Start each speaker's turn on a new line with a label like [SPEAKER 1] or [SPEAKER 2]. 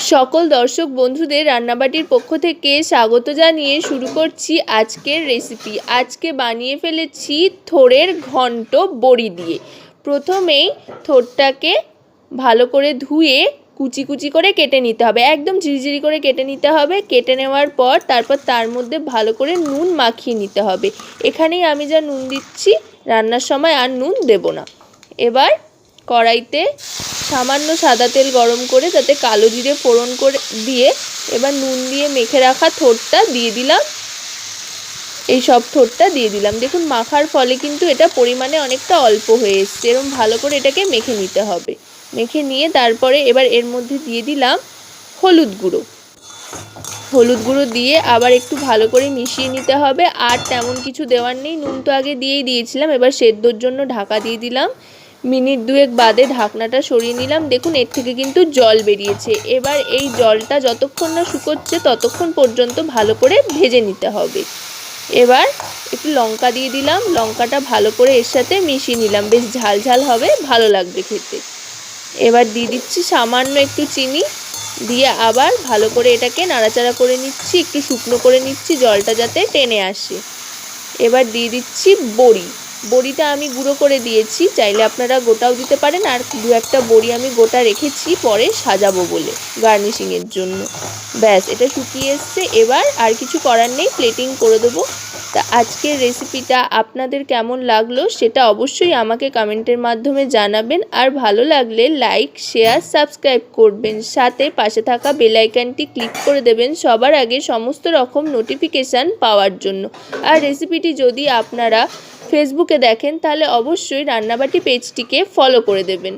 [SPEAKER 1] সকল দর্শক বন্ধুদের রান্নাবাটির পক্ষ থেকে স্বাগত জানিয়ে শুরু করছি আজকের রেসিপি। আজকে বানিয়ে ফেলেছি থোড়ের ঘন্ট বড়ি দিয়ে। প্রথমেই থোড়টাকে ভালো করে ধুয়ে কুচি কুচি করে কেটে নিতে হবে, একদম ঝিরিঝিরি করে কেটে নিতে হবে। কেটে নেওয়ার পর তারপর তার মধ্যে ভালো করে নুন মাখিয়ে নিতে হবে। এখানেই আমি যা নুন দিচ্ছি, রান্নার সময় আর নুন দেব না। এবার কড়াইতে সামান্য সাদা তেল গরম করে তাতে কালো জিরে ফোড়ন করে দিয়ে এবার নুন দিয়ে মেখে রাখা থোড়টা দিয়ে দিলাম। এই সব থোড়টা দিয়ে দিলাম। দেখুন মাখার ফলে কিন্তু এটা পরিমাণে অনেকটা অল্প হয়ে এসছে। এরকম ভালো করে এটাকে মেখে নিতে হবে। মেখে নিয়ে তারপরে এবার এর মধ্যে দিয়ে দিলাম হলুদ গুঁড়ো। হলুদ গুঁড়ো দিয়ে আবার একটু ভালো করে মিশিয়ে নিতে হবে। আর তেমন কিছু দেওয়ার নেই, নুন তো আগে দিয়েই দিয়েছিলাম। এবার সেদ্ধর জন্য ঢাকা দিয়ে দিলাম। মিনিট দুয়েক বাদে ঢাকনাটা সরিয়ে নিলাম। দেখুন এর থেকে কিন্তু জল বেরিয়েছে। এবার এই জলটা যতক্ষণ না শুকোচ্ছে ততক্ষণ পর্যন্ত ভালো করে ভেজে নিতে হবে। এবার একটু লঙ্কা দিয়ে দিলাম। লঙ্কাটা ভালো করে এর সাথে মিশিয়ে নিলাম। বেশ ঝাল ঝাল হবে, ভালো লাগবে খেতে। এবার দিয়ে দিচ্ছি সামান্য একটু চিনি, দিয়ে আবার ভালো করে এটাকে নাড়াচাড়া করে নিচ্ছি, একটু শুকনো করে নিচ্ছি, জলটা যাতে টেনে আসে। এবার দিয়ে দিচ্ছি বড়ি। বড়িটা আমি গুঁড়ো করে দিয়েছি, চাইলে আপনারা গোটাও দিতে পারেন। আর দু একটা বড়ি আমি গোটা রেখেছি পরে সাজাবো বলে, গার্নিশিংয়ের জন্য। ব্যাস, এটা শুকিয়ে এসছে। এবার আর কিছু করার নেই, প্লেটিং করে দেবো। তা আজকের রেসিপিটা আপনাদের কেমন লাগলো সেটা অবশ্যই আমাকে কমেন্টের মাধ্যমে জানাবেন। আর ভালো লাগলে লাইক, শেয়ার, সাবস্ক্রাইব করবেন। সাথে পাশে থাকা বেল আইকনটি ক্লিক করে দেবেন সবার আগে সমস্ত রকম নোটিফিকেশান পাওয়ার জন্য। আর রেসিপিটি যদি আপনারা ফেসবুকে দেখেন তাহলে অবশ্যই রান্নাবাটি পেজটিকে ফলো করে দেবেন।